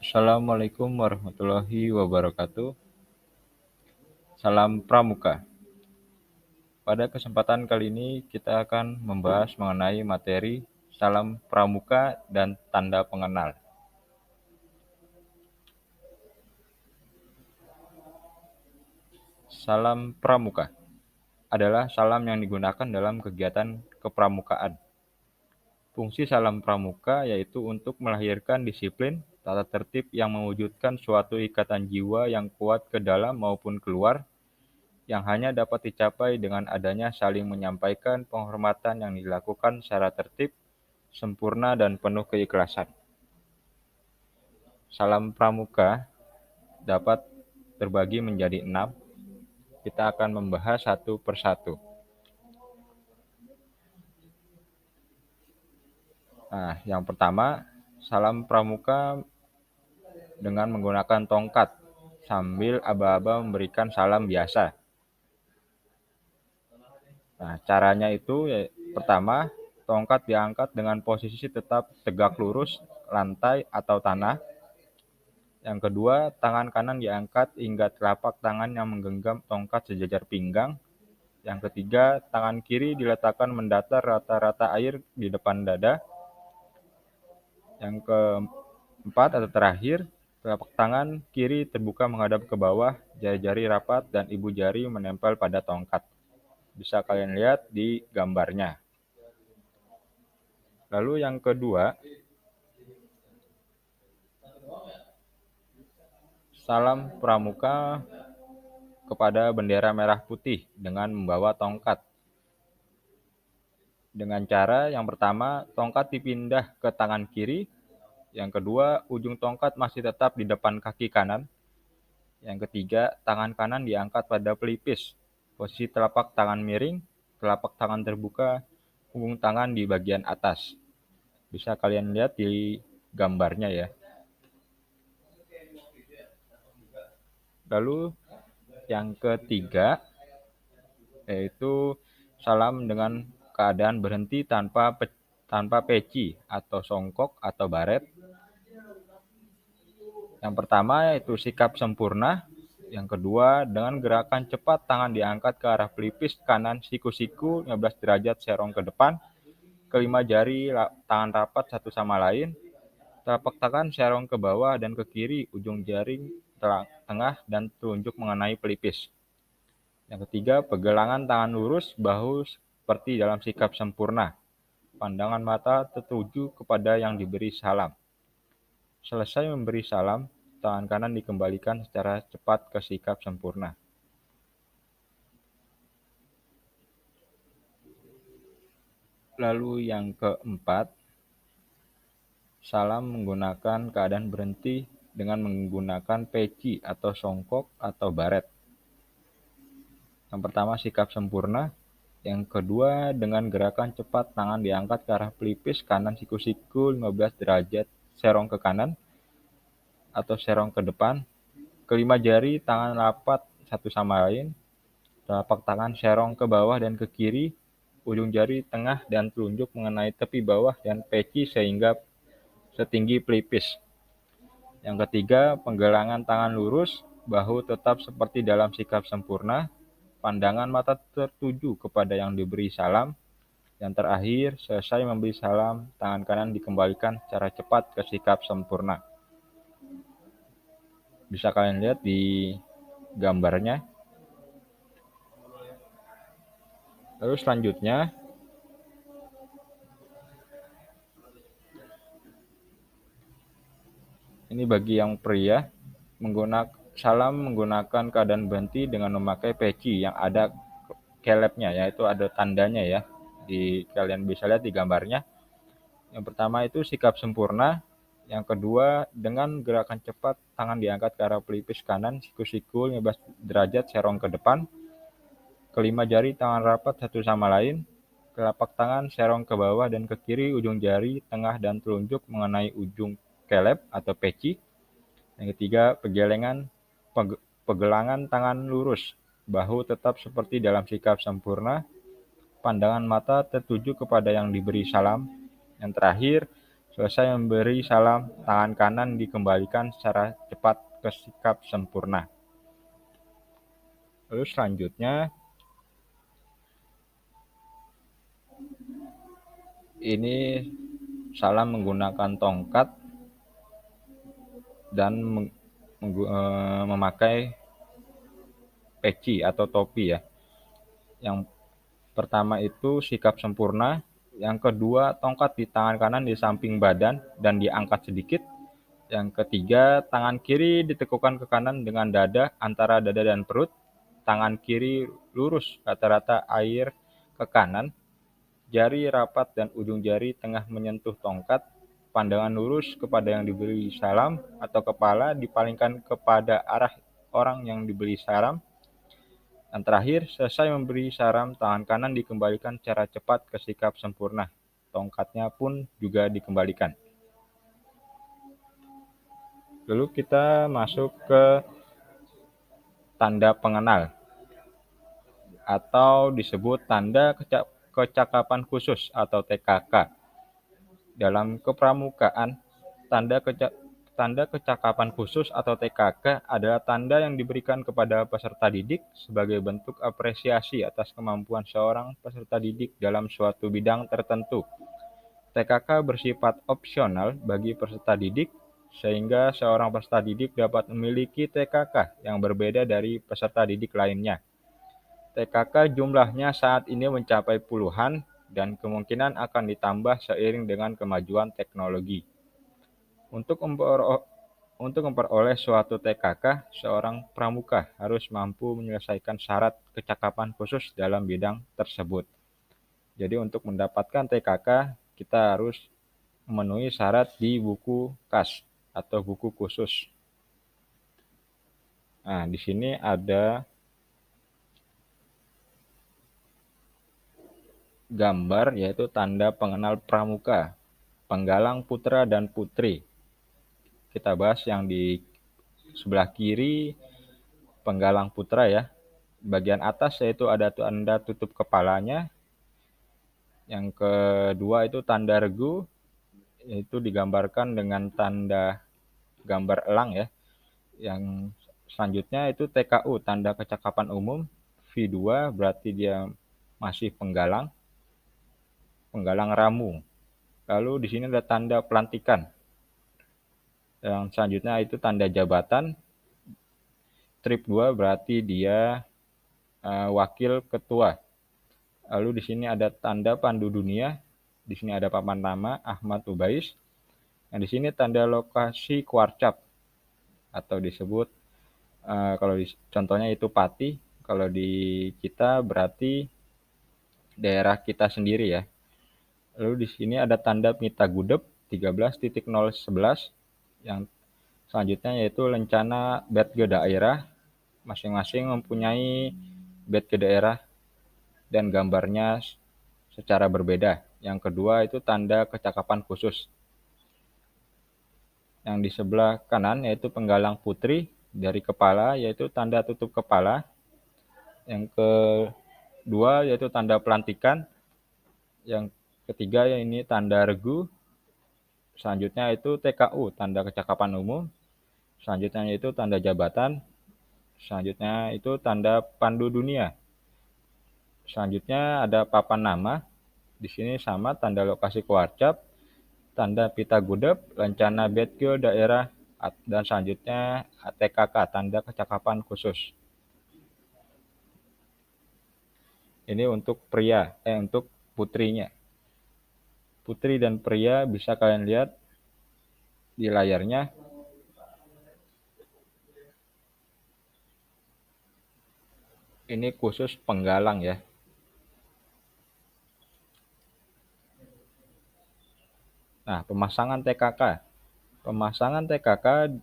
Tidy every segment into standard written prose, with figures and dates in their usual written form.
Assalamualaikum warahmatullahi wabarakatuh. Salam Pramuka. Pada kesempatan kali ini kita akan membahas mengenai materi salam pramuka dan tanda pengenal. Salam pramuka adalah salam yang digunakan dalam kegiatan kepramukaan. Fungsi salam pramuka yaitu untuk melahirkan disiplin, tata tertib yang mewujudkan suatu ikatan jiwa yang kuat ke dalam maupun keluar, yang hanya dapat dicapai dengan adanya saling menyampaikan penghormatan yang dilakukan secara tertib, sempurna, dan penuh keikhlasan. Salam pramuka dapat terbagi menjadi 6. Kita akan membahas satu persatu. Nah, yang pertama, salam pramuka dengan menggunakan tongkat sambil aba-aba memberikan salam biasa. Nah, caranya itu pertama, tongkat diangkat dengan posisi tetap tegak lurus, lantai atau tanah. Yang kedua, tangan kanan diangkat hingga telapak tangan yang menggenggam tongkat sejajar pinggang. Yang ketiga, tangan kiri diletakkan mendatar rata-rata air di depan dada. Yang keempat atau terakhir, telapak tangan kiri terbuka menghadap ke bawah, jari-jari rapat, dan ibu jari menempel pada tongkat. Bisa kalian lihat di gambarnya. Lalu yang kedua, salam pramuka kepada bendera merah putih dengan membawa tongkat. Dengan cara yang pertama, tongkat dipindah ke tangan kiri. Yang kedua, ujung tongkat masih tetap di depan kaki kanan. Yang ketiga, tangan kanan diangkat pada pelipis. Posisi telapak tangan miring, telapak tangan terbuka, punggung tangan di bagian atas. Bisa kalian lihat di gambarnya ya. Lalu yang ketiga, yaitu salam dengan keadaan berhenti tanpa peci atau songkok atau baret. Yang pertama yaitu sikap sempurna. Yang kedua, dengan gerakan cepat tangan diangkat ke arah pelipis kanan siku-siku 15 derajat serong ke depan. Kelima jari tangan rapat satu sama lain. Telapak tangan serong ke bawah dan ke kiri, ujung jari tengah dan telunjuk mengenai pelipis. Yang ketiga, pergelangan tangan lurus, bahu seperti dalam sikap sempurna. Pandangan mata tertuju kepada yang diberi salam. Selesai memberi salam, tangan kanan dikembalikan secara cepat ke sikap sempurna. Lalu yang keempat, salam menggunakan keadaan berhenti dengan menggunakan peci atau songkok atau baret. Yang pertama, sikap sempurna. Yang kedua, dengan gerakan cepat tangan diangkat ke arah pelipis kanan siku-siku 15 derajat serong ke kanan atau serong ke depan. Kelima jari tangan rapat satu sama lain. Telapak tangan serong ke bawah dan ke kiri. Ujung jari tengah dan telunjuk mengenai tepi bawah dan peci sehingga setinggi pelipis. Yang ketiga, penggelangan tangan lurus, bahu tetap seperti dalam sikap sempurna. Pandangan mata tertuju kepada yang diberi salam. Yang terakhir, selesai memberi salam, tangan kanan dikembalikan secara cepat ke sikap sempurna. Bisa kalian lihat di gambarnya. Lalu selanjutnya, ini bagi yang pria, salam menggunakan keadaan berhenti dengan memakai peci yang ada kelepnya, yaitu ada tandanya ya. Kalian bisa lihat di gambarnya. Yang pertama itu sikap sempurna. Yang kedua, dengan gerakan cepat tangan diangkat ke arah pelipis kanan siku-siku 15 derajat serong ke depan. Kelima jari tangan rapat satu sama lain. Telapak tangan serong ke bawah dan ke kiri, ujung jari tengah dan telunjuk mengenai ujung kelep atau peci. Yang ketiga, pegelangan tangan lurus, bahu tetap seperti dalam sikap sempurna. Pandangan mata tertuju kepada yang diberi salam. Yang terakhir, Selesai memberi salam, tangan kanan dikembalikan secara cepat ke sikap sempurna. Lalu selanjutnya, ini salam menggunakan tongkat dan memakai peci atau topi ya. Yang pertama itu sikap sempurna, yang kedua tongkat di tangan kanan di samping badan dan diangkat sedikit. Yang ketiga, tangan kiri ditekukan ke kanan dengan dada antara dada dan perut. Tangan kiri lurus rata-rata air ke kanan. Jari rapat dan ujung jari tengah menyentuh tongkat. Pandangan lurus kepada yang diberi salam atau kepala dipalingkan kepada arah orang yang diberi salam. Dan terakhir, selesai memberi salam, tangan kanan dikembalikan secara cepat ke sikap sempurna. Tongkatnya pun juga dikembalikan. Lalu kita masuk ke tanda pengenal atau disebut tanda kecakapan khusus atau TKK. Dalam kepramukaan, tanda kecakapan khusus atau TKK adalah tanda yang diberikan kepada peserta didik sebagai bentuk apresiasi atas kemampuan seorang peserta didik dalam suatu bidang tertentu. TKK bersifat opsional bagi peserta didik, sehingga seorang peserta didik dapat memiliki TKK yang berbeda dari peserta didik lainnya. TKK jumlahnya saat ini mencapai puluhan dan kemungkinan akan ditambah seiring dengan kemajuan teknologi. Untuk memperoleh suatu TKK, seorang pramuka harus mampu menyelesaikan syarat kecakapan khusus dalam bidang tersebut. Jadi untuk mendapatkan TKK, kita harus memenuhi syarat di buku KAS atau buku khusus. Nah, di sini ada gambar yaitu tanda pengenal pramuka, penggalang putra dan putri. Kita bahas yang di sebelah kiri penggalang putra ya. Bagian atas yaitu ada tanda tutup kepalanya. Yang kedua itu tanda regu, yaitu digambarkan dengan tanda gambar elang ya. Yang selanjutnya itu TKU, tanda kecakapan umum. V2 berarti dia masih penggalang ramu. Lalu di sini ada tanda pelantikan. Yang selanjutnya itu tanda jabatan. Trip 2 berarti dia wakil ketua. Lalu di sini ada tanda pandu dunia. Di sini ada papan nama Ahmad Ubais. Yang di sini tanda lokasi kuarcap atau disebut kalau contohnya itu Pati. Kalau di kita berarti daerah kita sendiri ya. Lalu di sini ada tanda Mita Gudep 13.011. Yang selanjutnya yaitu lencana Betge daerah. Masing-masing mempunyai Betge daerah dan gambarnya secara berbeda. Yang kedua itu tanda kecakapan khusus. Yang di sebelah kanan yaitu penggalang putri dari kepala yaitu tanda tutup kepala. Yang kedua yaitu tanda pelantikan. Yang ketiga ini tanda regu. Selanjutnya itu TKU, tanda kecakapan umum. Selanjutnya itu tanda jabatan. Selanjutnya itu tanda pandu dunia. Selanjutnya ada papan nama. Di sini sama tanda lokasi kuarcap, tanda pita gudep, lencana Betge daerah, dan selanjutnya TKK, tanda kecakapan khusus. Ini untuk pria, untuk putrinya. Putri dan pria bisa kalian lihat di layarnya. Ini khusus penggalang ya. Nah, pemasangan TKK. Pemasangan TKK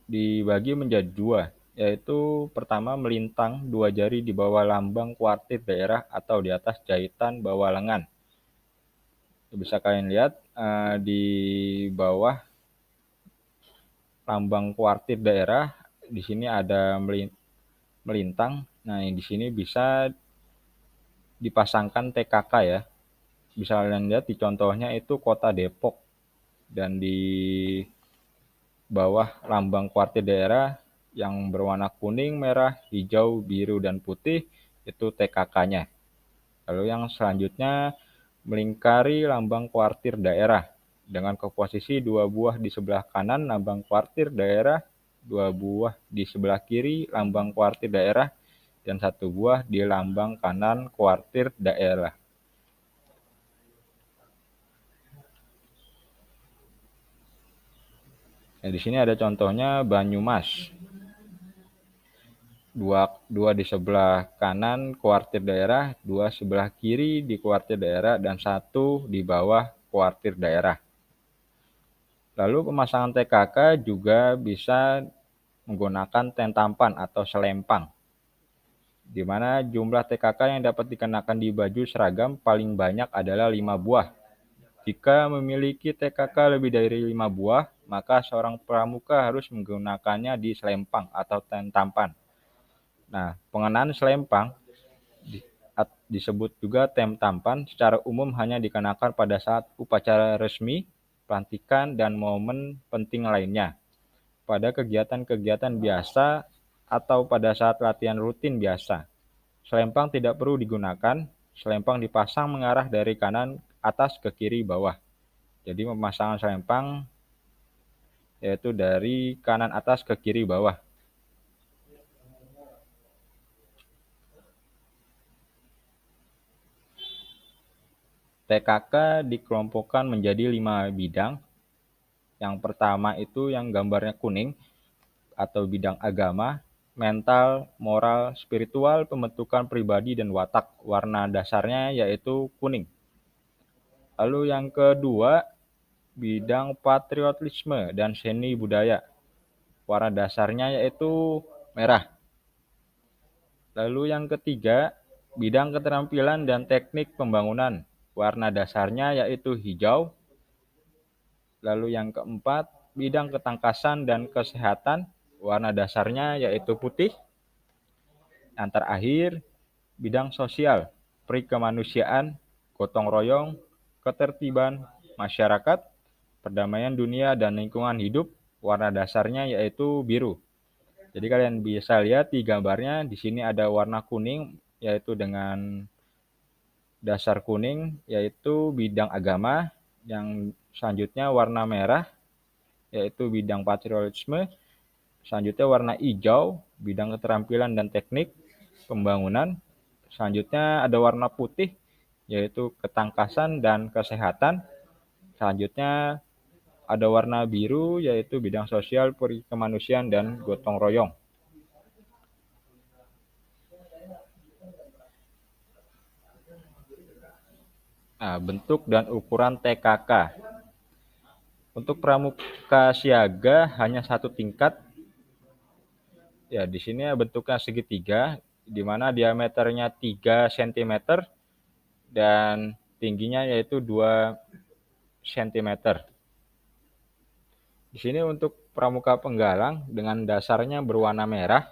dibagi menjadi dua, yaitu pertama melintang dua jari di bawah lambang kuartir daerah atau di atas jahitan bawah lengan. Bisa kalian lihat di bawah lambang kuartir daerah, di sini ada melintang. Nah, di sini bisa dipasangkan TKK ya. Bisa kalian lihat di contohnya itu Kota Depok. dan di bawah lambang kuartir daerah yang berwarna kuning, merah, hijau, biru, dan putih itu TKK-nya. Lalu yang selanjutnya melingkari lambang kuartir daerah dengan komposisi 2 buah di sebelah kanan lambang kuartir daerah, 2 buah di sebelah kiri lambang kuartir daerah, dan 1 buah di lambang kanan kuartir daerah. Nah, di sini ada contohnya Banyumas. Dua di sebelah kanan kuartir daerah, 2 sebelah kiri di kuartir daerah, dan 1 di bawah kuartir daerah. Lalu pemasangan TKK juga bisa menggunakan tentampan atau selempang, di mana jumlah TKK yang dapat dikenakan di baju seragam paling banyak adalah 5 buah. Jika memiliki TKK lebih dari 5 buah, maka seorang pramuka harus menggunakannya di selempang atau tentampan. Nah, pengenaan selempang disebut juga tentampan secara umum hanya dikenakan pada saat upacara resmi, pelantikan, dan momen penting lainnya. Pada kegiatan-kegiatan biasa atau pada saat latihan rutin biasa, selempang tidak perlu digunakan. Selempang dipasang mengarah dari kanan atas ke kiri bawah. Jadi pemasangan selempang yaitu dari kanan atas ke kiri bawah. TKK dikelompokkan menjadi 5 bidang. Yang pertama itu yang gambarnya kuning atau bidang agama, mental, moral, spiritual, pembentukan pribadi, dan watak. Warna dasarnya yaitu kuning. Lalu yang kedua, bidang patriotisme dan seni budaya. Warna dasarnya yaitu merah. Lalu yang ketiga, bidang keterampilan dan teknik pembangunan. Warna dasarnya yaitu hijau. Lalu yang keempat, bidang ketangkasan dan kesehatan. Warna dasarnya yaitu putih. Yang terakhir, bidang sosial, perikemanusiaan, gotong royong, ketertiban masyarakat, perdamaian dunia, dan lingkungan hidup. Warna dasarnya yaitu biru. Jadi kalian bisa lihat di gambarnya, di sini ada warna kuning, yaitu dengan dasar kuning, yaitu bidang agama. Yang selanjutnya warna merah, yaitu bidang patriotisme. Selanjutnya warna hijau, bidang keterampilan dan teknik pembangunan. Selanjutnya ada warna putih, yaitu ketangkasan dan kesehatan. Selanjutnya ada warna biru, yaitu bidang sosial, perikemanusiaan, dan gotong royong. Nah, bentuk dan ukuran TKK. Untuk pramuka siaga hanya 1 tingkat. Ya, di sini bentuknya segitiga, di mana diameternya 3 cm dan tingginya yaitu 2 cm. Di sini untuk pramuka penggalang dengan dasarnya berwarna merah.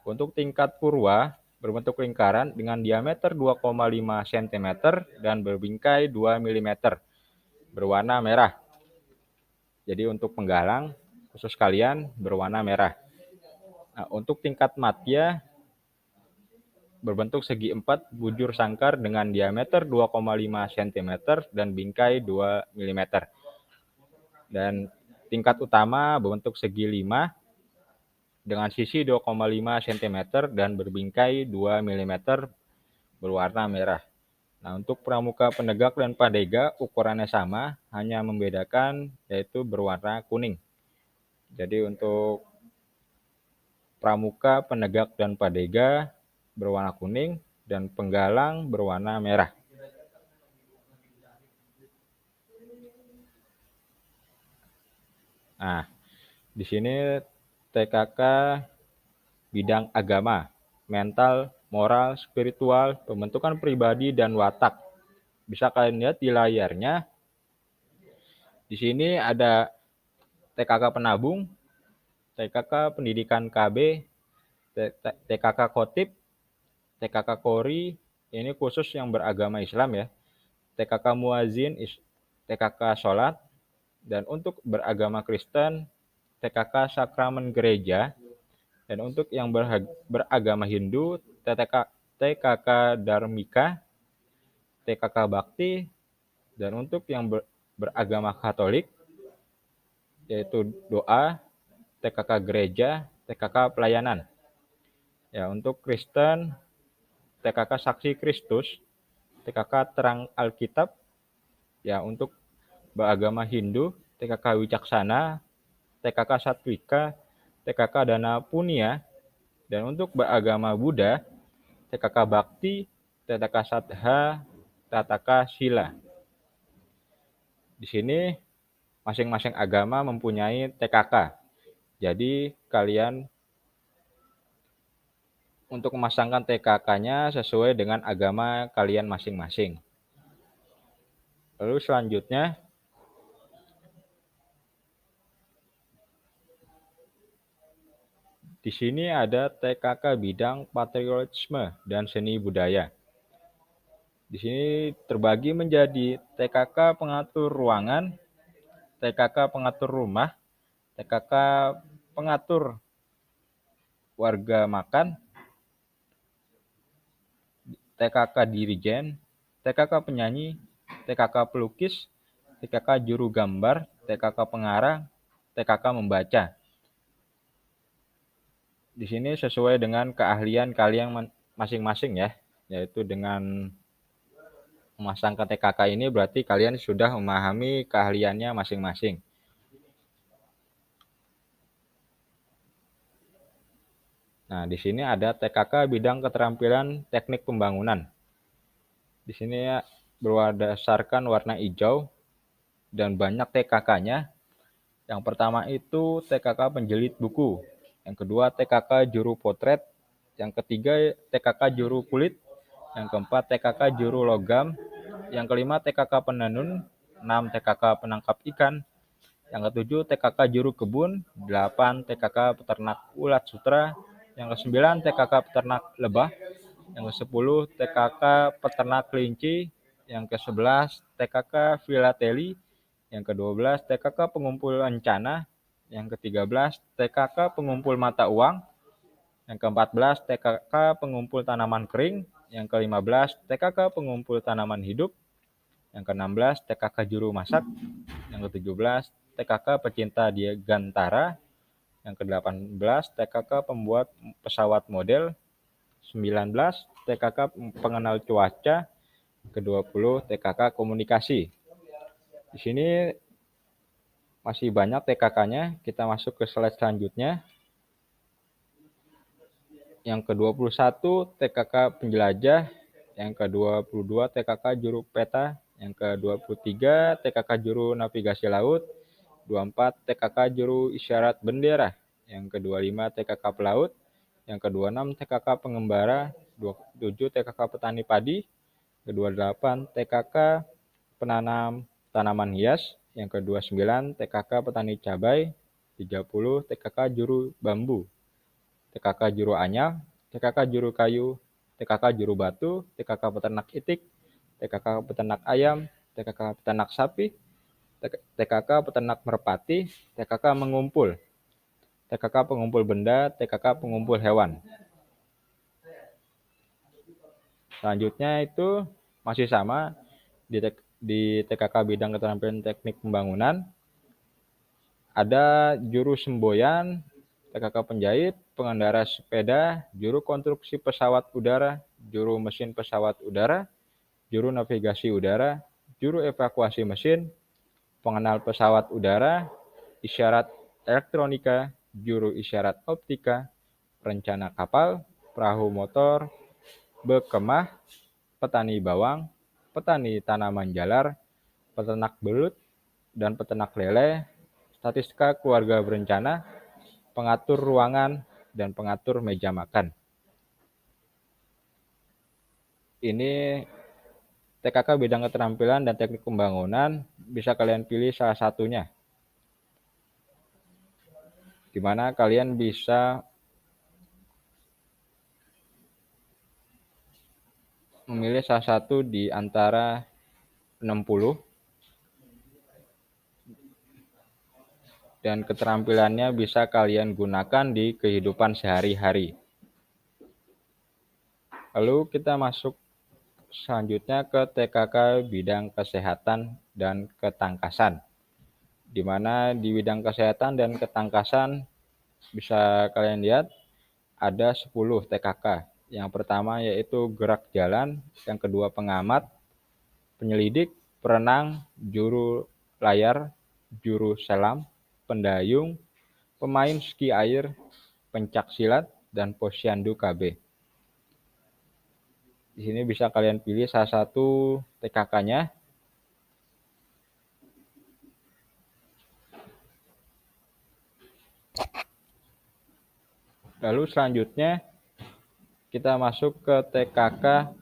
Untuk tingkat purwa berbentuk lingkaran dengan diameter 2,5 cm dan berbingkai 2 mm berwarna merah. Jadi untuk penggalang khusus kalian berwarna merah. Nah, untuk tingkat matya berbentuk segi 4 bujur sangkar dengan diameter 2,5 cm dan bingkai 2 mm. Dan tingkat utama berbentuk segi 5 dengan sisi 2,5 cm dan berbingkai 2 mm berwarna merah. Nah, untuk pramuka penegak dan padega ukurannya sama, hanya membedakan yaitu berwarna kuning. Jadi untuk pramuka penegak dan padega berwarna kuning dan penggalang berwarna merah. Nah, di sini TKK bidang agama, mental, moral, spiritual, pembentukan pribadi, dan watak. Bisa kalian lihat di layarnya. Di sini ada TKK penabung, TKK pendidikan KB, TKK khotib, TKK kori, ini khusus yang beragama Islam ya. TKK muazin, TKK sholat, Dan untuk beragama Kristen, TKK Sakramen Gereja. Dan untuk yang beragama Hindu, TKK Dharmika, TKK Bakti. Dan untuk yang beragama Katolik, yaitu doa, TKK Gereja, TKK Pelayanan. Ya, untuk Kristen, TKK Saksi Kristus, TKK Terang Alkitab. Ya, untuk beragama Hindu, TKK Wicaksana, TKK Satwika, TKK Dana Punia. Dan untuk beragama Buddha, TKK Bakti, TKK Sadha, TKK Sila. Di sini masing-masing agama mempunyai TKK. Jadi kalian untuk memasangkan TKK-nya sesuai dengan agama kalian masing-masing. Lalu selanjutnya, di sini ada TKK bidang patriotisme dan seni budaya. Di sini terbagi menjadi TKK pengatur ruangan, TKK pengatur rumah, TKK pengatur warga makan, TKK dirijen, TKK penyanyi, TKK pelukis, TKK juru gambar, TKK pengarang, TKK membaca. Di sini sesuai dengan keahlian kalian masing-masing ya, yaitu dengan memasangkan TKK ini berarti kalian sudah memahami keahliannya masing-masing. Nah, di sini ada TKK bidang keterampilan teknik pembangunan. Di sini berdasarkan warna hijau dan banyak TKK-nya. Yang pertama itu TKK penjilid buku. Yang kedua TKK juru potret. Yang ketiga TKK juru kulit. Yang keempat TKK juru logam. Yang kelima TKK penenun. 6 TKK penangkap ikan. Yang ketujuh TKK juru kebun. 8 TKK peternak ulat sutra. Yang ke-9 TKK peternak lebah. Yang ke-10 TKK peternak kelinci. Yang ke-11 TKK filateli. Yang ke-12 TKK pengumpul rencana. Yang ke-13 TKK pengumpul mata uang. Yang ke-14 TKK pengumpul tanaman kering. Yang ke-15 TKK pengumpul tanaman hidup. Yang ke-16 TKK juru masak. Yang ke-17 TKK pecinta dirgantara. Yang ke-18 TKK pembuat pesawat model. 19 TKK pengenal cuaca. Ke-20 TKK komunikasi. Di sini masih banyak TKK-nya. Kita masuk ke slide selanjutnya. Yang ke-21 TKK penjelajah. Yang ke-22 TKK juru peta. Yang ke-23 TKK juru navigasi laut. 24 TKK juru isyarat bendera. Yang ke-25 TKK pelaut. Yang ke-26 TKK pengembara. 27 TKK petani padi. Ke-28 TKK penanam tanaman hias. Yang ke-29 TKK petani cabai. 30 TKK juru bambu. TKK juru anyam, TKK juru kayu, TKK juru batu, TKK peternak itik, TKK peternak ayam, TKK peternak sapi, TKK peternak merpati, TKK mengumpul, TKK pengumpul benda, TKK pengumpul hewan. Selanjutnya itu masih sama di TKK bidang keterampilan teknik pembangunan. Ada juru semboyan, TKK penjahit, pengendara sepeda, juru konstruksi pesawat udara, juru mesin pesawat udara, juru navigasi udara, juru evakuasi mesin, pengenal pesawat udara, isyarat elektronika, juru isyarat optika, perencana kapal, perahu motor, bekemah, petani bawang, petani tanaman jalar, peternak belut, dan peternak lele, statistika keluarga berencana, pengatur ruangan, dan pengatur meja makan. Ini TKK bidang keterampilan dan teknik pembangunan, bisa kalian pilih salah satunya. Di mana kalian bisa memilih salah satu di antara 60. dan keterampilannya bisa kalian gunakan di kehidupan sehari-hari. Lalu kita masuk selanjutnya ke TKK bidang kesehatan dan ketangkasan, di mana di bidang kesehatan dan ketangkasan bisa kalian lihat ada 10 TKK. Yang pertama yaitu gerak jalan, yang kedua pengamat, penyelidik, perenang, juru layar, juru selam, pendayung, pemain ski air, pencak silat, dan posyandu KB. Di sini bisa kalian pilih salah satu TKK-nya. Lalu selanjutnya kita masuk ke TKK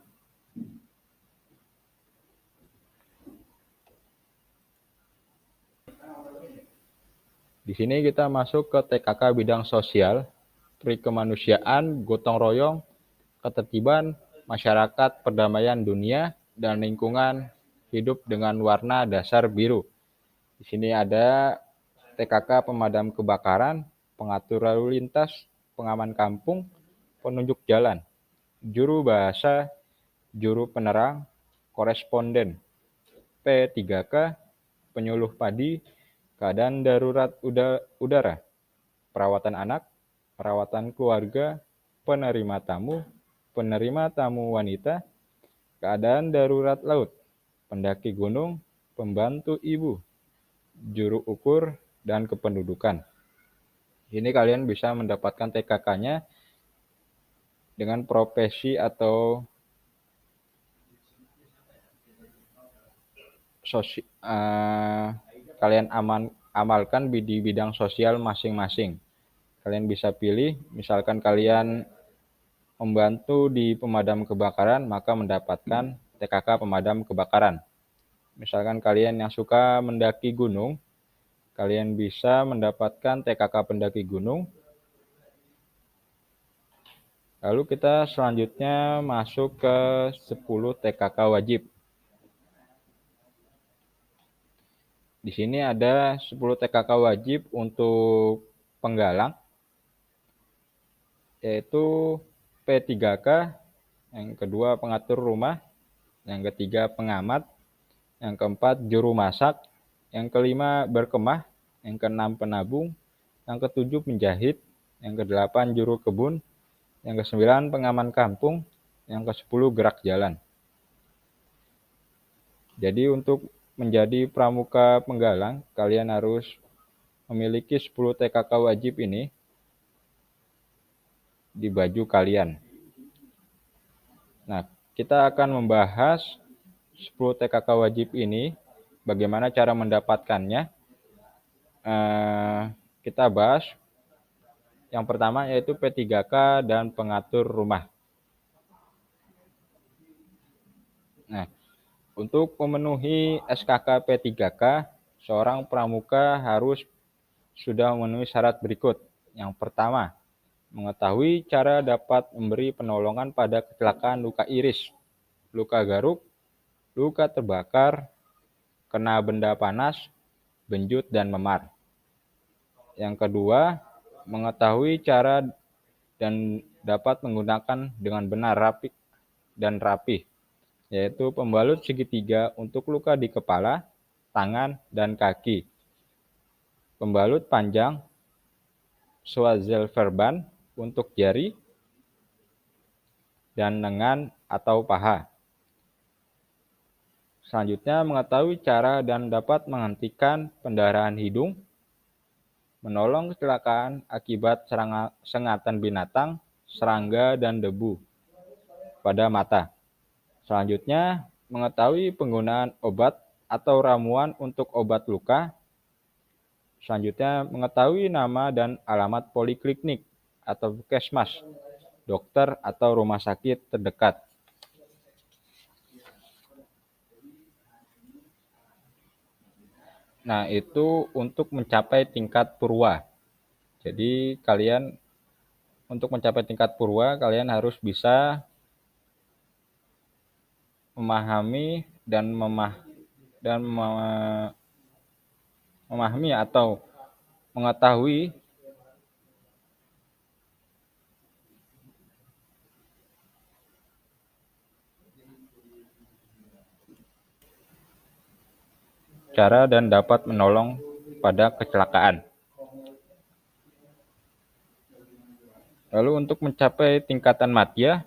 Di sini kita masuk ke TKK bidang sosial, perikemanusiaan, gotong royong, ketertiban, masyarakat, perdamaian dunia, dan lingkungan hidup dengan warna dasar biru. Di sini ada TKK pemadam kebakaran, pengatur lalu lintas, pengaman kampung, penunjuk jalan, juru bahasa, juru penerang, koresponden, P3K, penyuluh padi, keadaan darurat udara, perawatan anak, perawatan keluarga, penerima tamu wanita, keadaan darurat laut, pendaki gunung, pembantu ibu, juru ukur, dan kependudukan. Ini kalian bisa mendapatkan TKK-nya dengan profesi atau kalian amalkan di bidang sosial masing-masing. Kalian bisa pilih, misalkan kalian membantu di pemadam kebakaran, maka mendapatkan TKK pemadam kebakaran. Misalkan kalian yang suka mendaki gunung, kalian bisa mendapatkan TKK pendaki gunung. Lalu kita selanjutnya masuk ke 10 TKK wajib. Di sini ada 10 TKK wajib untuk penggalang, yaitu P3K, yang kedua pengatur rumah, yang ketiga pengamat, yang keempat juru masak, yang kelima berkemah, yang keenam penabung, yang ketujuh penjahit, yang kedelapan juru kebun, yang kesembilan pengaman kampung, yang kesepuluh gerak jalan. Jadi untuk menjadi pramuka penggalang, kalian harus memiliki 10 TKK wajib ini di baju kalian. Nah, kita akan membahas 10 TKK wajib ini, bagaimana cara mendapatkannya. Kita bahas yang pertama yaitu P3K dan pengatur rumah. Nah, untuk memenuhi SKK P3K, seorang pramuka harus sudah memenuhi syarat berikut. Yang pertama, mengetahui cara dapat memberi penolongan pada kecelakaan luka iris, luka garuk, luka terbakar, kena benda panas, benjut, dan memar. Yang kedua, mengetahui cara dan dapat menggunakan dengan benar, rapi, dan rapih, yaitu pembalut segitiga untuk luka di kepala, tangan, dan kaki, pembalut panjang, swazelverband untuk jari dan lengan atau paha. Selanjutnya, mengetahui cara dan dapat menghentikan pendarahan hidung, menolong kecelakaan akibat sengatan binatang, serangga, dan debu pada mata. Selanjutnya, mengetahui penggunaan obat atau ramuan untuk obat luka. Selanjutnya, mengetahui nama dan alamat poliklinik atau puskesmas, dokter atau rumah sakit terdekat. Nah, itu untuk mencapai tingkat purwa. Jadi, kalian untuk mencapai tingkat purwa, kalian harus bisa memahami memahami atau mengetahui cara dan dapat menolong pada kecelakaan. Lalu untuk mencapai tingkatan madya,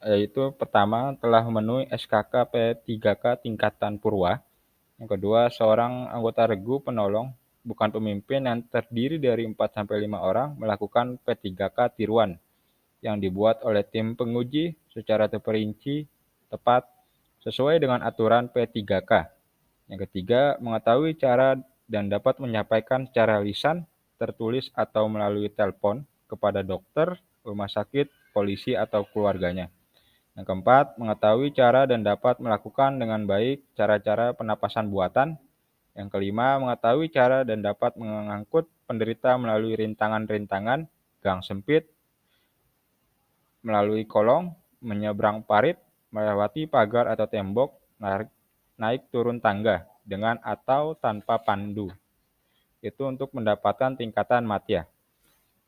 yaitu pertama telah memenuhi SKK P3K tingkatan purwa. Yang kedua, seorang anggota regu penolong bukan pemimpin yang terdiri dari 4-5 orang melakukan P3K tiruan yang dibuat oleh tim penguji secara terperinci, tepat, sesuai dengan aturan P3K. Yang ketiga, mengetahui cara dan dapat menyampaikan secara lisan, tertulis atau melalui telepon kepada dokter, rumah sakit, polisi, atau keluarganya. Yang keempat, mengetahui cara dan dapat melakukan dengan baik cara-cara penapasan buatan. Yang kelima, mengetahui cara dan dapat mengangkut penderita melalui rintangan-rintangan, gang sempit, melalui kolong, menyeberang parit, melewati pagar atau tembok, naik turun tangga, dengan atau tanpa pandu. Itu untuk mendapatkan tingkatan madya.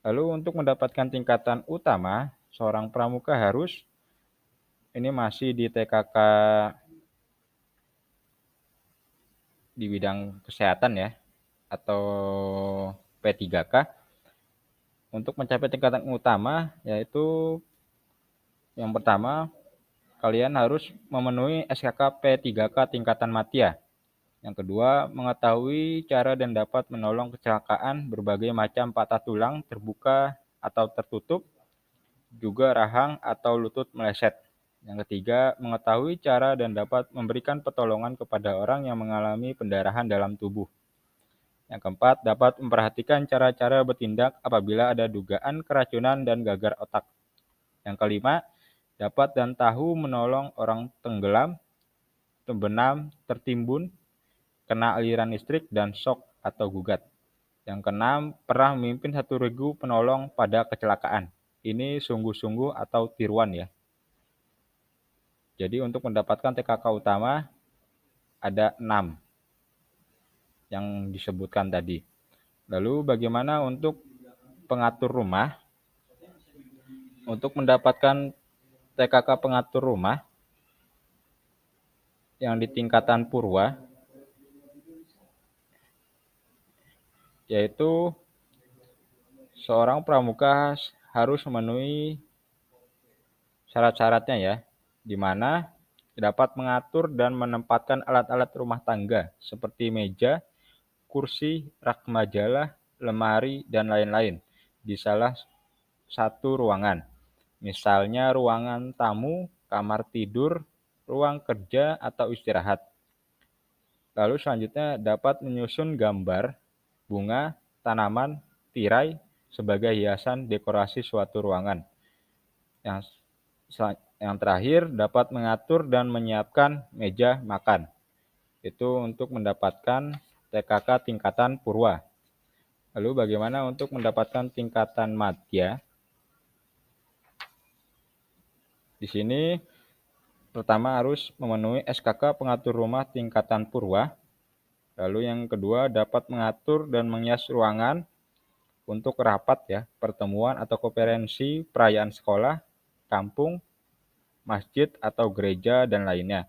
Lalu untuk mendapatkan tingkatan utama, seorang pramuka harus, ini masih di TKK di bidang kesehatan ya, atau P3K. Untuk mencapai tingkatan utama, yaitu yang pertama, kalian harus memenuhi SKK P3K tingkatan madya. Yang kedua, mengetahui cara dan dapat menolong kecelakaan berbagai macam patah tulang terbuka atau tertutup, juga rahang atau lutut meleset. Yang ketiga, mengetahui cara dan dapat memberikan pertolongan kepada orang yang mengalami pendarahan dalam tubuh. Yang keempat, dapat memperhatikan cara-cara bertindak apabila ada dugaan keracunan dan gagar otak. Yang kelima, dapat dan tahu menolong orang tenggelam, terbenam, tertimbun, kena aliran listrik, dan shock atau gugat. Yang keenam, pernah memimpin satu regu penolong pada kecelakaan. Ini sungguh-sungguh atau tiruan ya. Jadi untuk mendapatkan TKK utama ada 6 yang disebutkan tadi. Lalu bagaimana untuk pengatur rumah? Untuk mendapatkan TKK pengatur rumah yang di tingkatan purwa, yaitu seorang pramuka harus memenuhi syarat-syaratnya ya, di mana dapat mengatur dan menempatkan alat-alat rumah tangga seperti meja, kursi, rak majalah, lemari, dan lain-lain di salah satu ruangan. Misalnya ruangan tamu, kamar tidur, ruang kerja, atau istirahat. Lalu selanjutnya dapat menyusun gambar, bunga, tanaman, tirai sebagai hiasan dekorasi suatu ruangan. Yang terakhir, dapat mengatur dan menyiapkan meja makan. Itu untuk mendapatkan TKK tingkatan purwa. Lalu bagaimana untuk mendapatkan tingkatan madya? Di sini pertama harus memenuhi SKK pengatur rumah tingkatan purwa. Lalu yang kedua, dapat mengatur dan menghias ruangan untuk rapat ya, pertemuan atau konferensi, perayaan sekolah, kampung, masjid atau gereja, dan lainnya.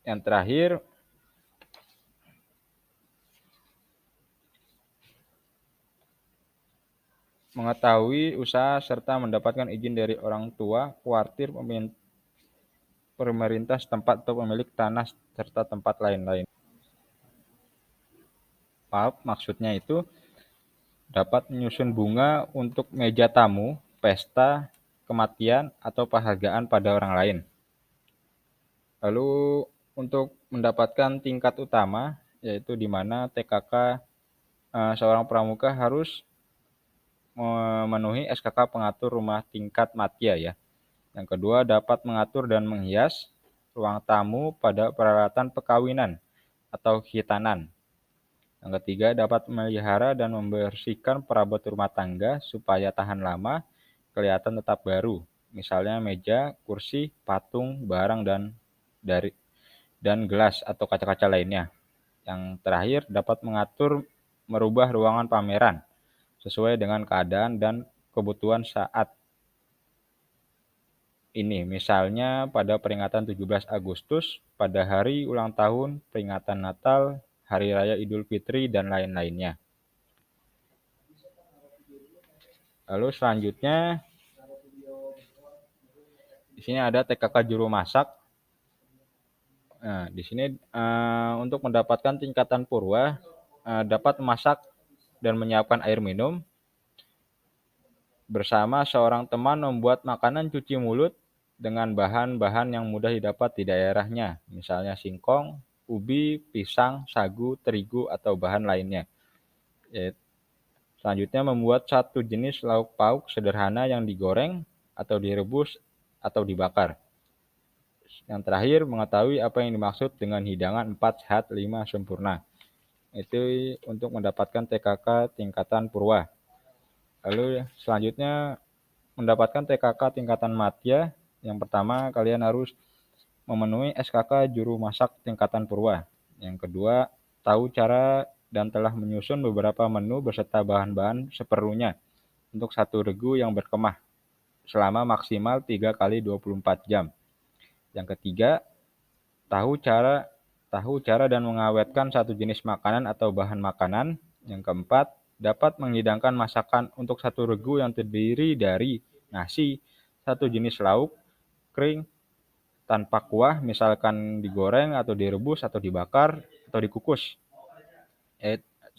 Yang terakhir, mengetahui usaha serta mendapatkan izin dari orang tua, kuartir, pemerintah setempat atau pemilik tanah serta tempat lain-lain. Maksudnya itu dapat menyusun bunga untuk meja tamu, pesta, kematian, atau penghargaan pada orang lain. Lalu untuk mendapatkan tingkat utama, yaitu di mana TKK seorang pramuka harus memenuhi SKK pengatur rumah tingkat madya ya. Yang kedua, dapat mengatur dan menghias ruang tamu pada peralatan perkawinan atau khitanan. Yang ketiga, dapat memelihara dan membersihkan perabot rumah tangga supaya tahan lama, kelihatan tetap baru. Misalnya meja, kursi, patung, barang, dan gelas atau kaca-kaca lainnya. Yang terakhir, dapat mengatur merubah ruangan pameran sesuai dengan keadaan dan kebutuhan saat ini. Misalnya pada peringatan 17 Agustus, pada hari ulang tahun, peringatan Natal, Hari Raya Idul Fitri, dan lain-lainnya. Lalu selanjutnya, di sini ada TKK Juru Masak. Nah, di sini untuk mendapatkan tingkatan purwa, dapat memasak dan menyiapkan air minum. Bersama seorang teman membuat makanan cuci mulut dengan bahan-bahan yang mudah didapat di daerahnya, misalnya singkong, ubi, pisang, sagu, terigu, atau bahan lainnya. Selanjutnya, membuat satu jenis lauk pauk sederhana yang digoreng atau direbus atau dibakar. Yang terakhir, mengetahui apa yang dimaksud dengan hidangan 4 sehat 5 sempurna. Itu untuk mendapatkan TKK tingkatan purwa. Lalu selanjutnya, mendapatkan TKK tingkatan madya, yang pertama kalian harus memenuhi SKK Juru Masak tingkatan purwa. Yang kedua, tahu cara dan telah menyusun beberapa menu beserta bahan-bahan seperlunya untuk satu regu yang berkemah selama maksimal 3 kali 24 jam. Yang ketiga, tahu cara dan mengawetkan satu jenis makanan atau bahan makanan. Yang keempat, dapat menghidangkan masakan untuk satu regu yang terdiri dari nasi, satu jenis lauk, kering, tanpa kuah, misalkan digoreng atau direbus atau dibakar atau dikukus.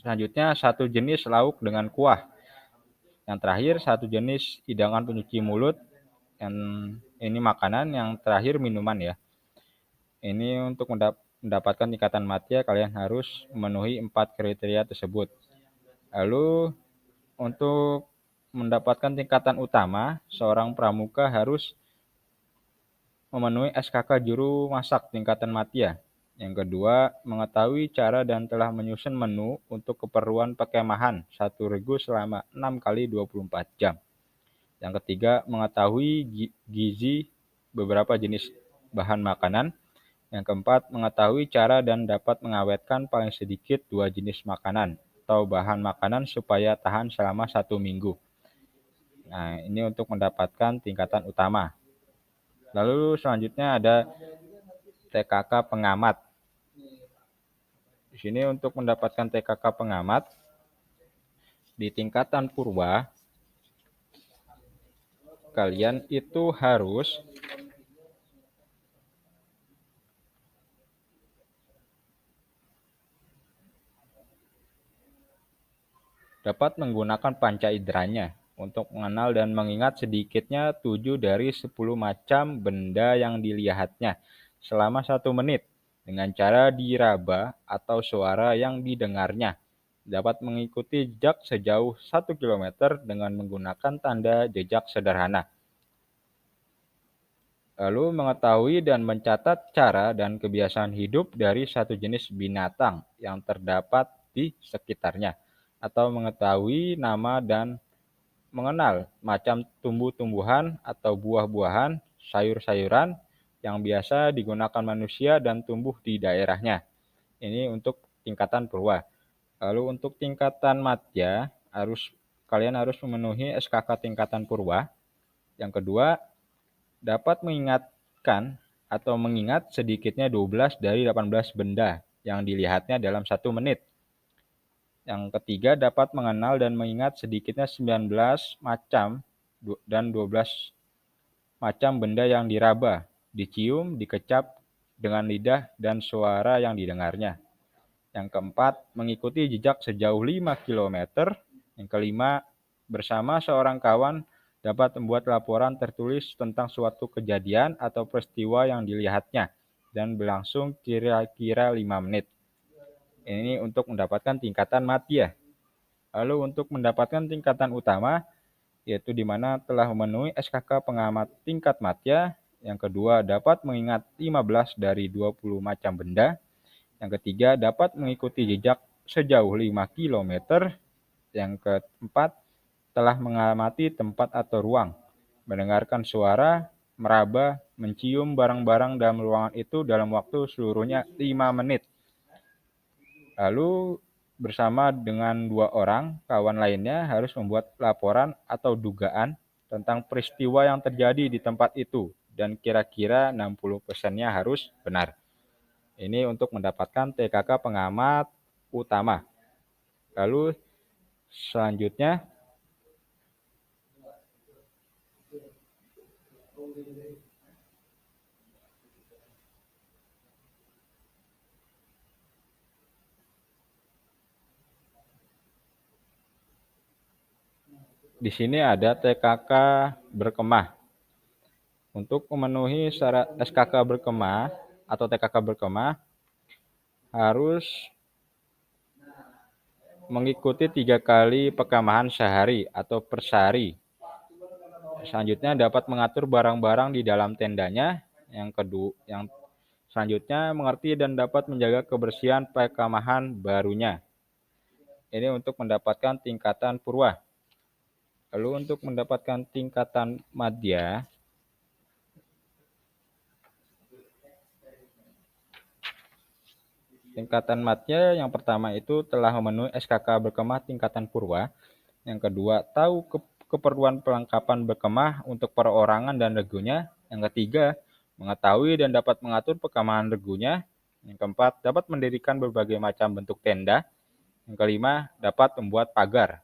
Selanjutnya, satu jenis lauk dengan kuah. Yang terakhir, satu jenis hidangan pencuci mulut. Yang ini makanan, yang terakhir minuman ya. Ini untuk mendapatkan tingkatan madya, kalian harus memenuhi 4 kriteria tersebut. Lalu untuk mendapatkan tingkatan utama, seorang pramuka harus memenuhi SKK Juru Masak tingkatan madya. Yang kedua, mengetahui cara dan telah menyusun menu untuk keperluan perkemahan satu regu selama 6 kali 24 jam. Yang ketiga, mengetahui gizi beberapa jenis bahan makanan. Yang keempat, mengetahui cara dan dapat mengawetkan paling sedikit 2 jenis makanan atau bahan makanan supaya tahan selama 1 minggu. Nah, ini untuk mendapatkan tingkatan utama. Lalu selanjutnya ada TKK Pengamat. Di sini untuk mendapatkan TKK Pengamat, di tingkatan purwa, kalian itu harus dapat menggunakan panca inderanya untuk mengenal dan mengingat sedikitnya 7 dari 10 macam benda yang dilihatnya selama 1 menit dengan cara diraba atau suara yang didengarnya. Dapat mengikuti jejak sejauh 1 km dengan menggunakan tanda jejak sederhana. Lalu mengetahui dan mencatat cara dan kebiasaan hidup dari satu jenis binatang yang terdapat di sekitarnya, atau mengetahui nama dan mengenal macam tumbuh-tumbuhan atau buah-buahan, sayur-sayuran yang biasa digunakan manusia dan tumbuh di daerahnya. Ini untuk tingkatan purwa. Lalu untuk tingkatan madya, kalian harus memenuhi SKK tingkatan purwa. Yang kedua, dapat mengingatkan atau mengingat sedikitnya 12 dari 18 benda yang dilihatnya dalam 1 menit. Yang ketiga, dapat mengenal dan mengingat sedikitnya 19 macam dan 12 macam benda yang diraba, dicium, dikecap dengan lidah dan suara yang didengarnya. Yang keempat, mengikuti jejak sejauh 5 km. Yang kelima, bersama seorang kawan dapat membuat laporan tertulis tentang suatu kejadian atau peristiwa yang dilihatnya dan berlangsung kira-kira 5 menit. Ini untuk mendapatkan tingkatan madya. Lalu untuk mendapatkan tingkatan utama, yaitu di mana telah memenuhi SKK Pengamat tingkat madya. Yang kedua, dapat mengingat 15 dari 20 macam benda. Yang ketiga, dapat mengikuti jejak sejauh 5 km. Yang keempat, telah mengamati tempat atau ruang, mendengarkan suara, meraba, mencium barang-barang dalam ruangan itu dalam waktu seluruhnya 5 menit. Lalu bersama dengan 2 orang kawan lainnya harus membuat laporan atau dugaan tentang peristiwa yang terjadi di tempat itu dan kira-kira 60%-nya harus benar. Ini untuk mendapatkan TKK pengamat utama. Lalu selanjutnya di sini ada TKK berkemah. Untuk memenuhi syarat SKK berkemah atau TKK berkemah harus mengikuti 3 kali pekemahan sehari atau per sehari. Selanjutnya dapat mengatur barang-barang di dalam tendanya. Yang selanjutnya mengerti dan dapat menjaga kebersihan pekemahan barunya. Ini untuk mendapatkan tingkatan purwa. Lalu untuk mendapatkan tingkatan madya, yang pertama itu telah memenuhi SKK berkemah tingkatan purwa. Yang kedua, tahu keperluan perlengkapan berkemah untuk perorangan dan regunya. Yang ketiga, mengetahui dan dapat mengatur pekemahan regunya. Yang keempat, dapat mendirikan berbagai macam bentuk tenda. Yang kelima, dapat membuat pagar,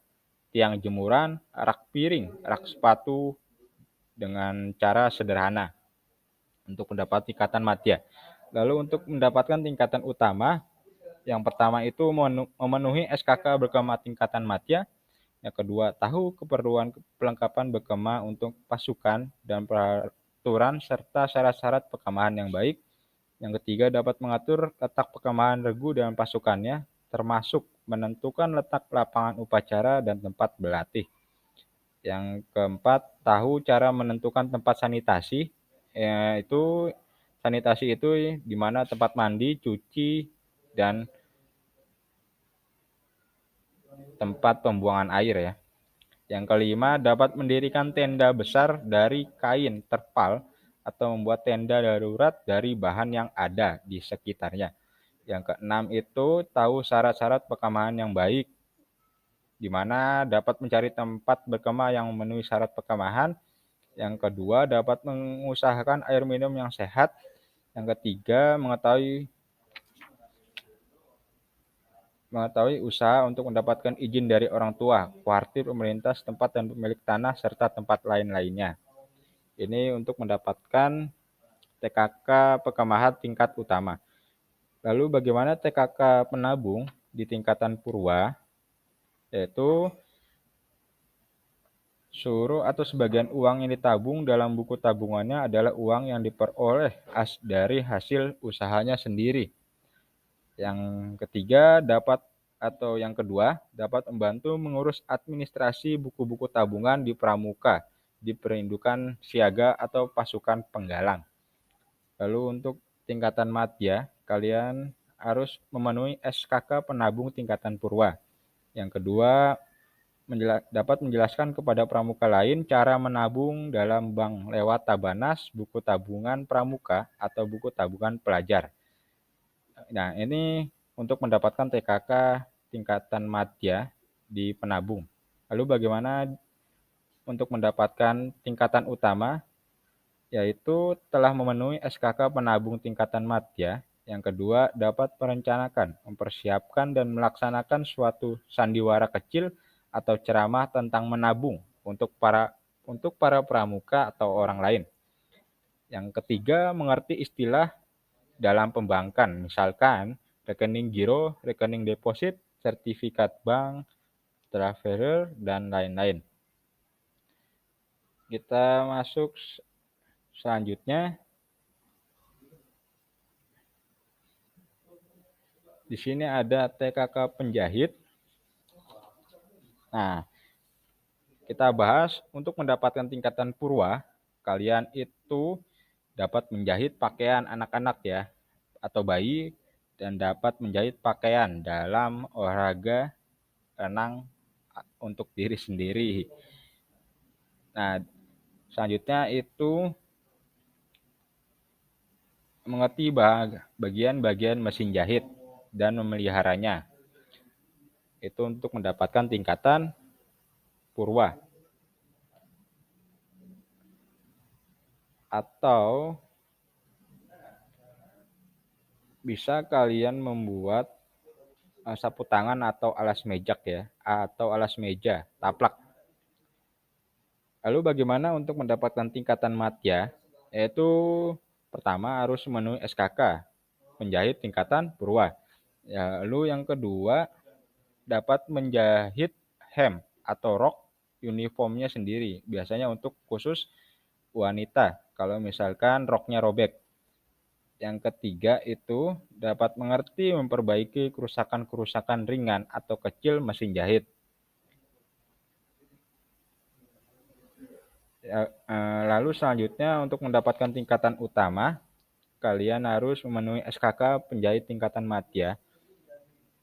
tiang jemuran, rak piring, rak sepatu dengan cara sederhana untuk mendapat tingkatan madya. Lalu untuk mendapatkan tingkatan utama, yang pertama itu memenuhi SKK berkemah tingkatan madya. Yang kedua, tahu keperluan perlengkapan berkemah untuk pasukan dan peraturan serta syarat-syarat pekemahan yang baik. Yang ketiga, dapat mengatur letak pekemahan regu dan pasukannya, termasuk menentukan letak lapangan upacara dan tempat berlatih. Yang keempat, tahu cara menentukan tempat sanitasi, yaitu sanitasi itu di mana tempat mandi, cuci, dan tempat pembuangan air ya. Yang kelima, dapat mendirikan tenda besar dari kain terpal atau membuat tenda darurat dari bahan yang ada di sekitarnya. Yang keenam itu tahu syarat-syarat pekemahan yang baik, di mana dapat mencari tempat berkemah yang memenuhi syarat pekemahan. Yang kedua, dapat mengusahakan air minum yang sehat. Yang ketiga, mengetahui usaha untuk mendapatkan izin dari orang tua, kuartir, pemerintah setempat, dan pemilik tanah, serta tempat lain-lainnya. Ini untuk mendapatkan TKK pekemahan tingkat utama. Lalu bagaimana TKK penabung di tingkatan purwa? Yaitu seluruh atau sebagian uang yang ditabung dalam buku tabungannya adalah uang yang diperoleh dari hasil usahanya sendiri. Yang ketiga, yang kedua, dapat membantu mengurus administrasi buku-buku tabungan di pramuka, di perindukan siaga atau pasukan penggalang. Lalu untuk tingkatan madya, kalian harus memenuhi SKK penabung tingkatan purwa. Yang kedua, dapat menjelaskan kepada pramuka lain cara menabung dalam bank lewat Tabanas, buku tabungan pramuka, atau buku tabungan pelajar. Nah, ini untuk mendapatkan TKK tingkatan madya di penabung. Lalu bagaimana untuk mendapatkan tingkatan utama? Yaitu telah memenuhi SKK penabung tingkatan madya. Yang kedua, dapat merencanakan, mempersiapkan, dan melaksanakan suatu sandiwara kecil atau ceramah tentang menabung untuk para pramuka atau orang lain. Yang ketiga, mengerti istilah dalam pembankkan, misalkan rekening giro, rekening deposit, sertifikat bank, traveler, dan lain-lain. Kita masuk selanjutnya. Di sini ada TKK penjahit. Nah, kita bahas untuk mendapatkan tingkatan purwa, kalian itu dapat menjahit pakaian anak-anak ya, atau bayi, dan dapat menjahit pakaian dalam olahraga renang untuk diri sendiri. Nah, selanjutnya itu mengerti bagian-bagian mesin jahit, dan memeliharanya. Itu untuk mendapatkan tingkatan purwa. Atau bisa kalian membuat sapu tangan atau alas mejak ya, atau alas meja, taplak. Lalu bagaimana untuk mendapatkan tingkatan madya? Yaitu pertama harus memenuhi SKK, penjahit tingkatan purwa. Ya, lalu yang kedua dapat menjahit hem atau rok uniformnya sendiri, biasanya untuk khusus wanita, kalau misalkan roknya robek. Yang ketiga itu dapat mengerti memperbaiki kerusakan-kerusakan ringan atau kecil mesin jahit. Lalu selanjutnya untuk mendapatkan tingkatan utama, kalian harus memenuhi SKK penjahit tingkatan madya.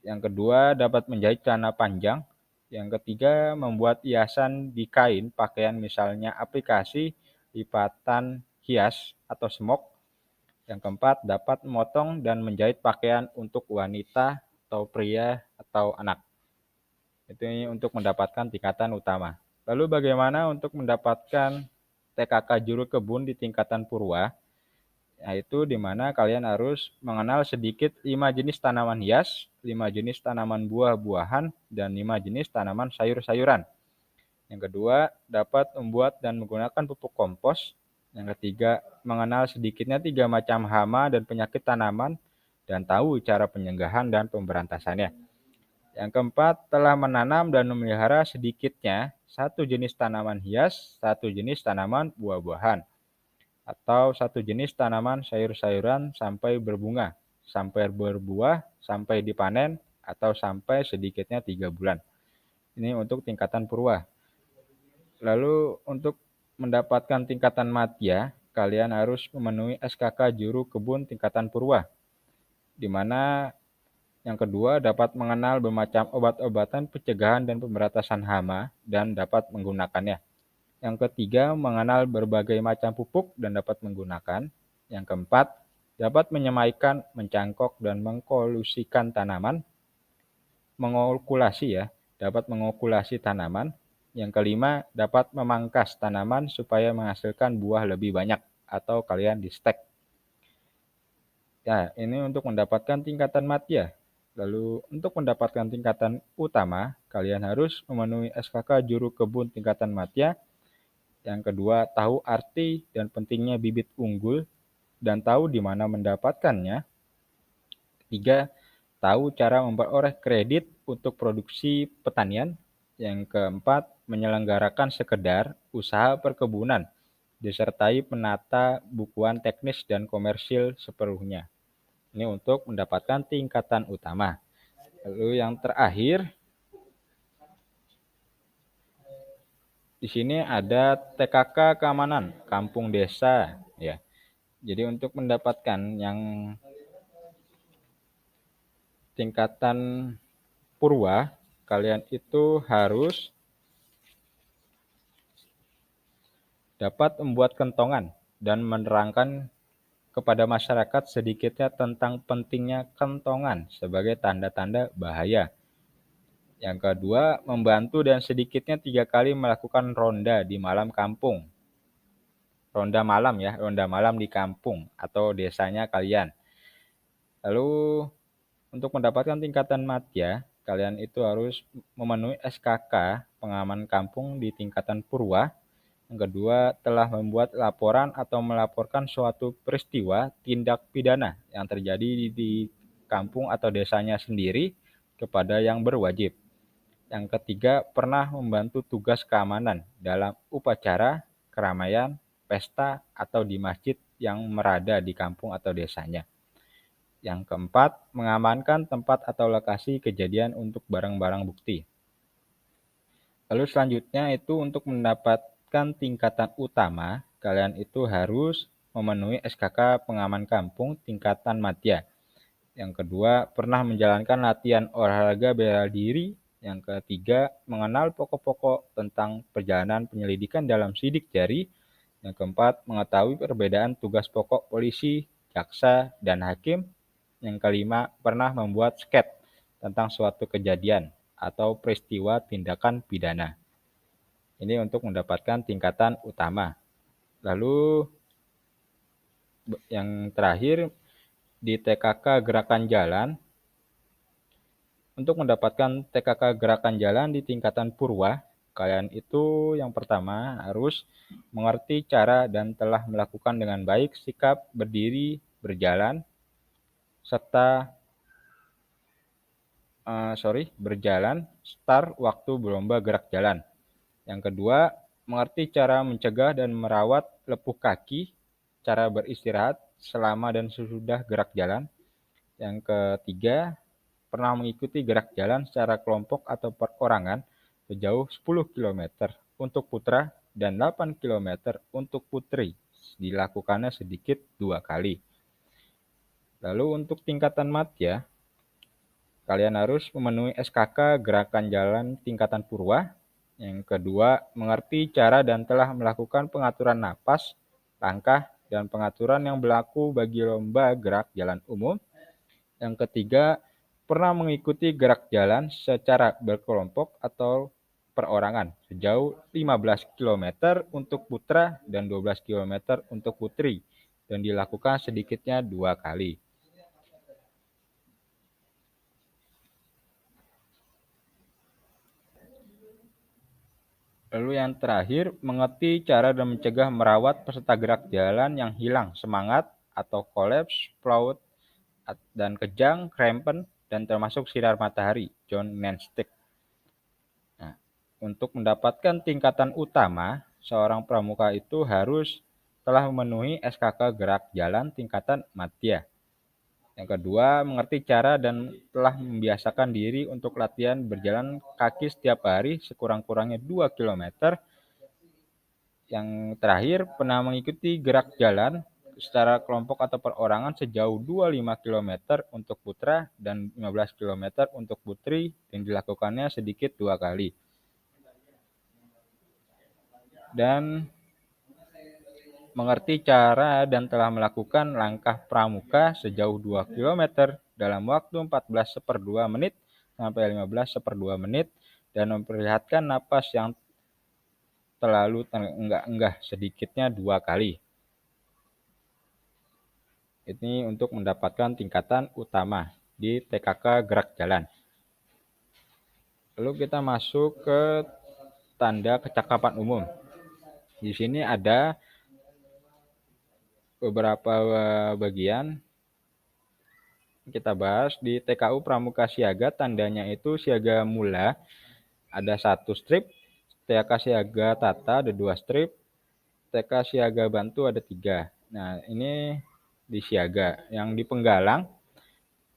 Yang kedua dapat menjahit celana panjang. Yang ketiga membuat hiasan di kain pakaian, misalnya aplikasi, lipatan hias atau smok. Yang keempat dapat memotong dan menjahit pakaian untuk wanita atau pria atau anak. Itu untuk mendapatkan tingkatan utama. Lalu bagaimana untuk mendapatkan TKK Juru Kebun di tingkatan purwa? Yaitu di mana kalian harus mengenal sedikit 5 jenis tanaman hias, 5 jenis tanaman buah-buahan, dan 5 jenis tanaman sayur-sayuran. Yang kedua, dapat membuat dan menggunakan pupuk kompos. Yang ketiga, mengenal sedikitnya 3 macam hama dan penyakit tanaman, dan tahu cara pencegahan dan pemberantasannya. Yang keempat, telah menanam dan memelihara sedikitnya 1 jenis tanaman hias, 1 jenis tanaman buah-buahan, atau 1 jenis tanaman sayur-sayuran sampai berbunga, sampai berbuah, sampai dipanen, atau sampai sedikitnya 3 bulan. Ini untuk tingkatan purwa. Lalu untuk mendapatkan tingkatan madya, kalian harus memenuhi SKK Juru Kebun tingkatan purwa, di mana yang kedua dapat mengenal bermacam obat-obatan pencegahan dan pemberantasan hama dan dapat menggunakannya. Yang ketiga, mengenal berbagai macam pupuk dan dapat menggunakan. Yang keempat, dapat menyemaikan, mencangkok, dan mengkolusikan tanaman. Mengokulasi ya, dapat mengokulasi tanaman. Yang kelima, dapat memangkas tanaman supaya menghasilkan buah lebih banyak atau kalian di stek. Ya, ini untuk mendapatkan tingkatan madya. Lalu untuk mendapatkan tingkatan utama, kalian harus memenuhi SKK Juru Kebun tingkatan madya. Yang kedua, tahu arti dan pentingnya bibit unggul dan tahu di mana mendapatkannya. Ketiga, tahu cara memperoleh kredit untuk produksi pertanian. Yang keempat, menyelenggarakan sekedar usaha perkebunan, disertai penata bukuan teknis dan komersil sepenuhnya. Ini untuk mendapatkan tingkatan utama. Lalu yang terakhir, di sini ada TKK keamanan kampung desa ya. Jadi untuk mendapatkan yang tingkatan purwa, kalian itu harus dapat membuat kentongan dan menerangkan kepada masyarakat sedikitnya tentang pentingnya kentongan sebagai tanda-tanda bahaya. Yang kedua, membantu dan sedikitnya 3 kali melakukan ronda di malam kampung. Ronda malam ya, ronda malam di kampung atau desanya kalian. Lalu untuk mendapatkan tingkatan madya, kalian itu harus memenuhi SKK pengaman kampung di tingkatan purwa. Yang kedua, telah membuat laporan atau melaporkan suatu peristiwa tindak pidana yang terjadi di kampung atau desanya sendiri kepada yang berwajib. Yang ketiga, pernah membantu tugas keamanan dalam upacara, keramaian, pesta, atau di masjid yang merada di kampung atau desanya. Yang keempat, mengamankan tempat atau lokasi kejadian untuk barang-barang bukti. Lalu selanjutnya itu untuk mendapatkan tingkatan utama, kalian itu harus memenuhi SKK pengaman kampung tingkatan madya. Yang kedua, pernah menjalankan latihan olahraga bela diri. Yang ketiga, mengenal pokok-pokok tentang perjalanan penyelidikan dalam sidik jari. Yang keempat, mengetahui perbedaan tugas pokok polisi, jaksa, dan hakim. Yang kelima, pernah membuat sketch tentang suatu kejadian atau peristiwa tindakan pidana. Ini untuk mendapatkan tingkatan utama. Lalu yang terakhir, di TKK Gerakan Jalan, untuk mendapatkan TKK Gerakan Jalan di tingkatan purwa, kalian itu yang pertama harus mengerti cara dan telah melakukan dengan baik sikap berdiri, berjalan, serta berjalan start waktu berlomba gerak jalan. Yang kedua, mengerti cara mencegah dan merawat lepuh kaki, cara beristirahat selama dan sesudah gerak jalan. Yang ketiga, pernah mengikuti gerak jalan secara kelompok atau perorangan sejauh 10 km untuk putra dan 8 km untuk putri. Dilakukannya sedikit 2 kali. Lalu untuk tingkatan madya, kalian harus memenuhi SKK Gerakan Jalan tingkatan purwa. Yang kedua, mengerti cara dan telah melakukan pengaturan napas, langkah, dan pengaturan yang berlaku bagi lomba gerak jalan umum. Yang ketiga, pernah mengikuti gerak jalan secara berkelompok atau perorangan sejauh 15 km untuk putra dan 12 km untuk putri dan dilakukan sedikitnya 2 kali. Lalu yang terakhir, mengerti cara dan mencegah merawat peserta gerak jalan yang hilang semangat atau kolaps, flaut, dan kejang, krempen, dan termasuk sinar matahari, John Nenstick. Nah, untuk mendapatkan tingkatan utama, seorang pramuka itu harus telah memenuhi SKK Gerak Jalan tingkatan madya. Yang kedua, mengerti cara dan telah membiasakan diri untuk latihan berjalan kaki setiap hari sekurang-kurangnya 2 km. Yang terakhir, pernah mengikuti gerak jalan secara kelompok atau perorangan sejauh 25 km untuk putra dan 15 km untuk putri yang dilakukannya sedikit 2 kali. Dan mengerti cara dan telah melakukan langkah pramuka sejauh 2 km dalam waktu 14/2 menit sampai 15/2 menit dan memperlihatkan napas yang terlalu terenggah-enggah sedikitnya 2 kali. Ini untuk mendapatkan tingkatan utama di TKK Gerak Jalan. Lalu kita masuk ke tanda kecakapan umum. Di sini ada beberapa bagian kita bahas. Di TKU Pramuka Siaga, tandanya itu siaga mula ada 1 strip, TK Siaga Tata ada 2 strip, TK Siaga Bantu ada 3. Nah, ini di siaga. Yang di penggalang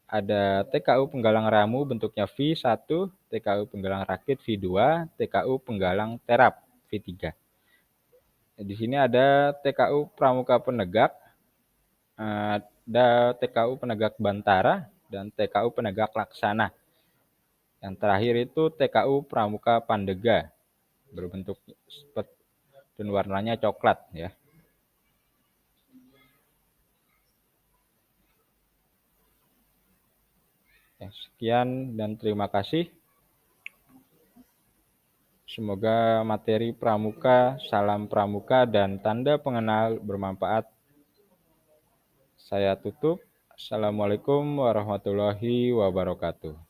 ada TKU Penggalang Ramu bentuknya V1, TKU Penggalang Rakit V2, TKU Penggalang Terap V3. Di sini ada TKU Pramuka Penegak, ada TKU Penegak Bantara, dan TKU Penegak Laksana. Yang terakhir itu TKU Pramuka Pandega, berbentuk dan warnanya coklat ya. Sekian dan terima kasih. Semoga materi pramuka, salam pramuka, dan tanda pengenal bermanfaat. Saya tutup. Assalamualaikum warahmatullahi wabarakatuh.